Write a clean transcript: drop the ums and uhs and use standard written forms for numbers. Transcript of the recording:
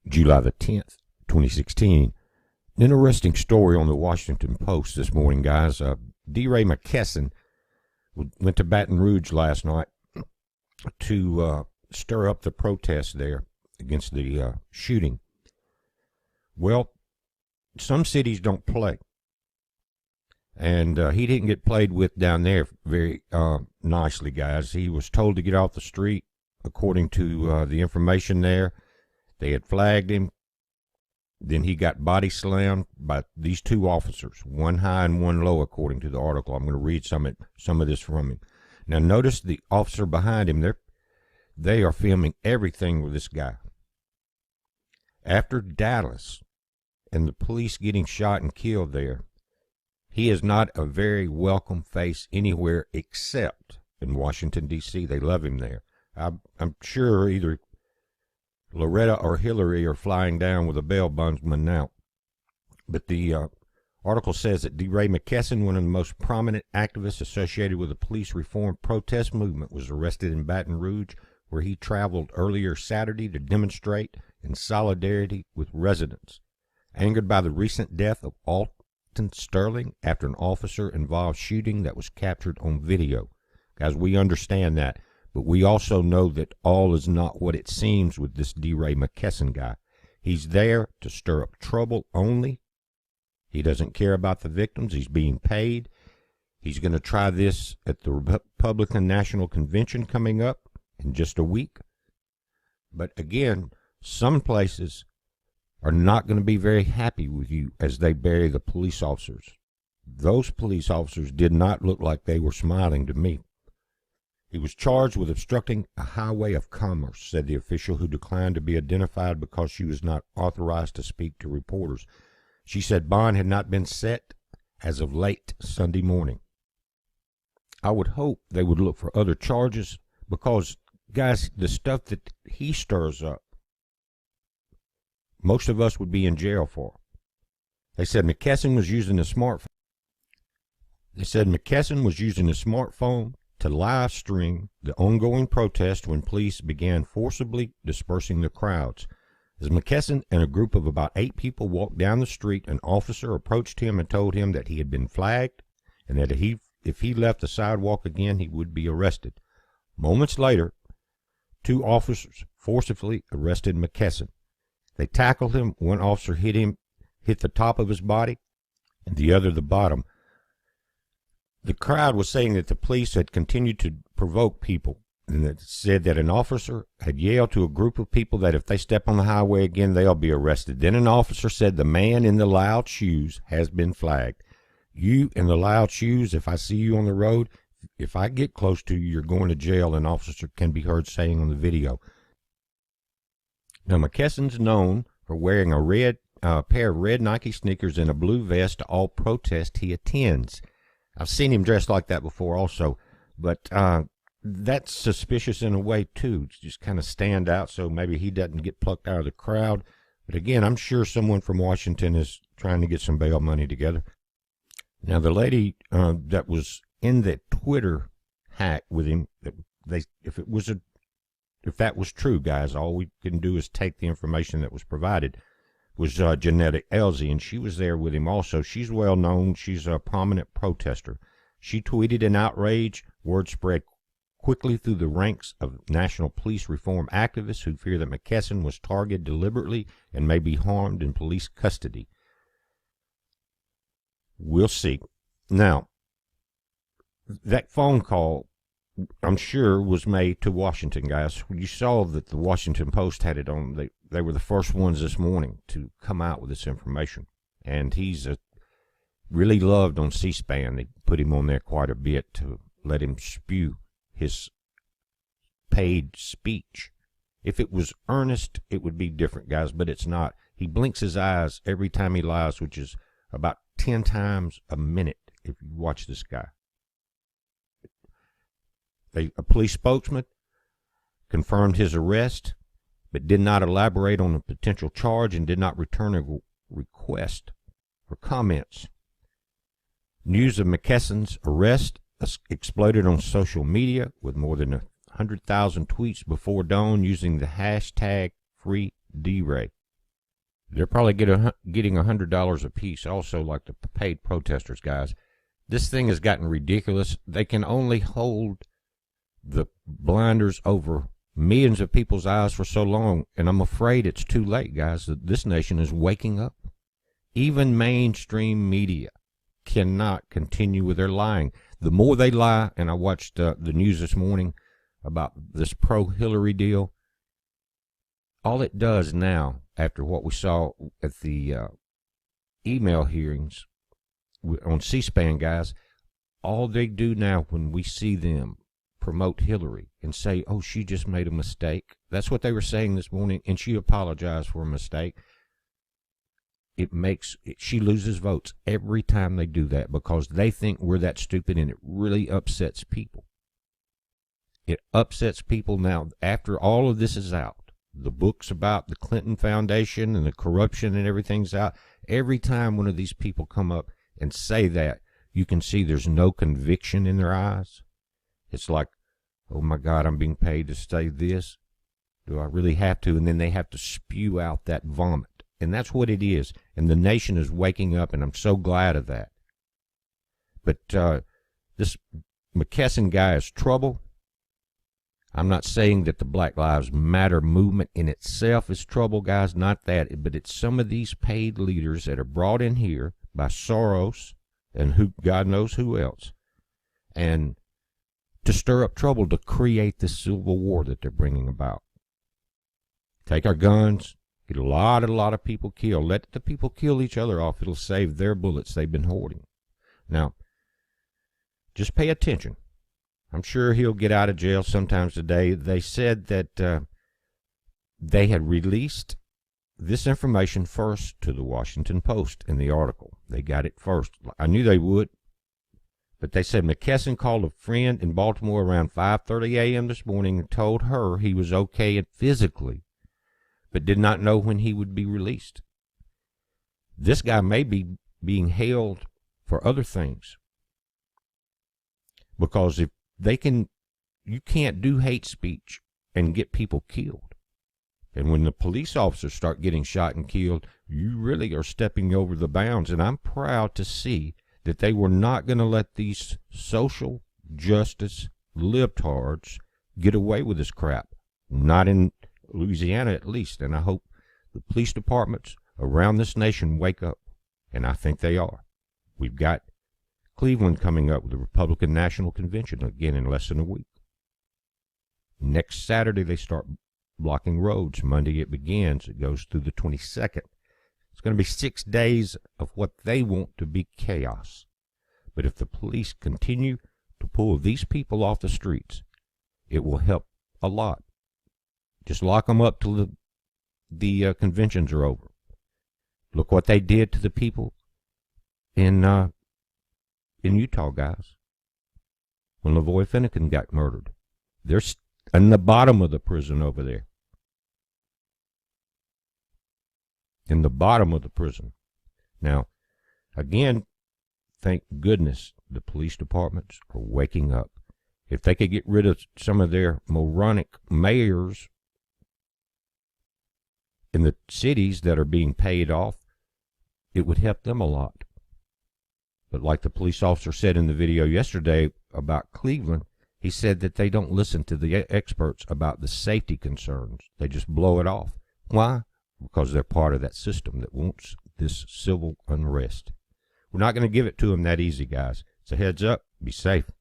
July the 10th, 2016. An interesting story on the Washington Post this morning, guys. DeRay McKesson went to Baton Rouge last night to stir up the protest there against the shooting. Well, some cities don't play. And he didn't get played with down there very nicely, guys. He was told to get off the street. According to the information there, they had flagged him. Then he got body slammed by these two officers, one high and one low, according to the article. I'm going to read some of this from him. Now, notice the officer behind him. They are filming everything with this guy. After Dallas and the police getting shot and killed there, he is not a very welcome face anywhere except in Washington, D.C. They love him there. I'm sure either Loretta or Hillary are flying down with a bail bondsman now. But the article says that DeRay McKesson, one of the most prominent activists associated with the police reform protest movement, was arrested in Baton Rouge, where he traveled earlier Saturday to demonstrate in solidarity with residents, angered by the recent death of Alton Sterling after an officer-involved shooting that was captured on video. Guys, we understand that. But we also know that all is not what it seems with this DeRay McKesson guy. He's there to stir up trouble only. He doesn't care about the victims. He's being paid. He's going to try this at the Republican National Convention coming up in just a week. But again, some places are not going to be very happy with you as they bury the police officers. Those police officers did not look like they were smiling to me. He was charged with obstructing a highway of commerce, said the official, who declined to be identified because she was not authorized to speak to reporters. She said bond had not been set as of late Sunday morning. I would hope they would look for other charges because, guys, the stuff that he stirs up, most of us would be in jail for. They said McKesson was using a smartphone. To live stream the ongoing protest when police began forcibly dispersing the crowds. As McKesson and a group of about 8 people walked down the street, an officer approached him and told him that he had been flagged and that if he left the sidewalk again, he would be arrested. Moments later, 2 officers forcibly arrested McKesson. They tackled him. One officer hit the top of his body, and the other the bottom. The crowd was saying that the police had continued to provoke people, and it said that an officer had yelled to a group of people that if they step on the highway again, they'll be arrested. Then an officer said, "The man in the loud shoes has been flagged. You in the loud shoes, if I see you on the road, if I get close to you, you're going to jail," an officer can be heard saying on the video. Now, McKesson's known for wearing a pair of red Nike sneakers and a blue vest to all protests he attends. I've seen him dressed like that before also, but that's suspicious in a way too. It's just kind of stand out so maybe he doesn't get plucked out of the crowd. But again, I'm sure someone from Washington is trying to get some bail money together. Now, the lady that was in that Twitter hack with him, if that was true, guys, all we can do is take the information that was provided, was Janetta Elsie, and she was there with him also. She's well known. She's a prominent protester. She tweeted an outrage. Word spread quickly through the ranks of national police reform activists who fear that McKesson was targeted deliberately and may be harmed in police custody. We'll see. Now, that phone call, I'm sure, was made to Washington, guys. You saw that the Washington Post had it on. They were the first ones this morning to come out with this information. And he's really loved on C-SPAN. They put him on there quite a bit to let him spew his paid speech. If it was earnest, it would be different, guys, but it's not. He blinks his eyes every time he lies, which is about 10 times a minute if you watch this guy. A police spokesman confirmed his arrest, but did not elaborate on the potential charge and did not return a request for comments. News of McKesson's arrest exploded on social media with more than 100,000 tweets before dawn using the hashtag #FreeDray. They're probably getting $100 a piece, also, like the paid protesters, guys. This thing has gotten ridiculous. They can only hold the blinders over millions of people's eyes for so long, and I'm afraid it's too late, guys. This nation is waking up. Even mainstream media cannot continue with their lying. The more they lie, and I watched the news this morning about this pro-Hillary deal, all it does now, after what we saw at the email hearings on C-SPAN, guys, all they do now when we see them promote Hillary and say, oh, she just made a mistake. That's what they were saying this morning, and she apologized for a mistake. She loses votes every time they do that because they think we're that stupid, and it really upsets people. It upsets people now after all of this is out. The books about the Clinton Foundation and the corruption and everything's out. Every time one of these people come up and say that, you can see there's no conviction in their eyes. It's like, oh my God, I'm being paid to say this. Do I really have to? And then they have to spew out that vomit. And that's what it is. And the nation is waking up, and I'm so glad of that. But this McKesson guy is trouble. I'm not saying that the Black Lives Matter movement in itself is trouble, guys. Not that. But it's some of these paid leaders that are brought in here by Soros and who God knows who else, and to stir up trouble, to create this civil war that they're bringing about. Take our guns, get a lot of people killed. Let the people kill each other off. It'll save their bullets they've been hoarding. Now, just pay attention. I'm sure he'll get out of jail sometimes today. They said that they had released this information first to the Washington Post in the article. They got it first. I knew they would. But they said McKesson called a friend in Baltimore around 5:30 a.m. this morning and told her he was okay physically, but did not know when he would be released. This guy may be being held for other things. Because if you can't do hate speech and get people killed. And when the police officers start getting shot and killed, you really are stepping over the bounds. And I'm proud to see that they were not going to let these social justice libtards get away with this crap. Not in Louisiana, at least. And I hope the police departments around this nation wake up. And I think they are. We've got Cleveland coming up with the Republican National Convention again in less than a week. Next Saturday, they start blocking roads. Monday, it begins. It goes through the 22nd. It's going to be 6 days of what they want to be chaos. But if the police continue to pull these people off the streets, it will help a lot. Just lock them up till the conventions are over. Look what they did to the people in Utah, guys. When Lavoy Finnegan got murdered. They're in the bottom of the prison over there. In the bottom of the prison. Now, again, thank goodness the police departments are waking up. If they could get rid of some of their moronic mayors in the cities that are being paid off, it would help them a lot. But like the police officer said in the video yesterday about Cleveland, he said that they don't listen to the experts about the safety concerns. They just blow it off. Why? Because they're part of that system that wants this civil unrest. We're not going to give it to them that easy, guys. It's a heads up. Be safe.